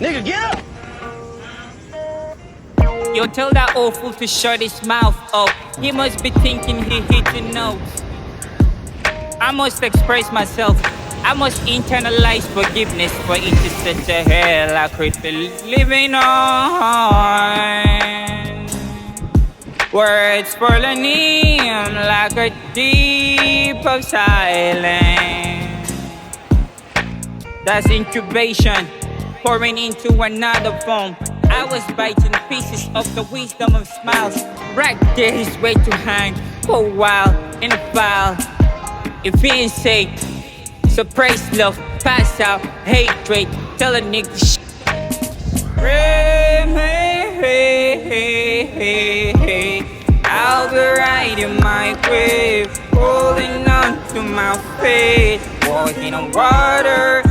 Nigga, get up! Yo, tell that old fool to shut his mouth up. He must be thinking he hit the notes. I must express myself. I must internalize forgiveness for it is such a hell I could be living on. Words falling in like a deep of silence. That's incubation, pouring into another form. I was biting pieces of the wisdom of smiles. Right there is way to hang for a while in a file. If he ain't safe, suppress love, pass out hatred, tell a nigga I'll be riding my grave, holding on to my faith, walking on water,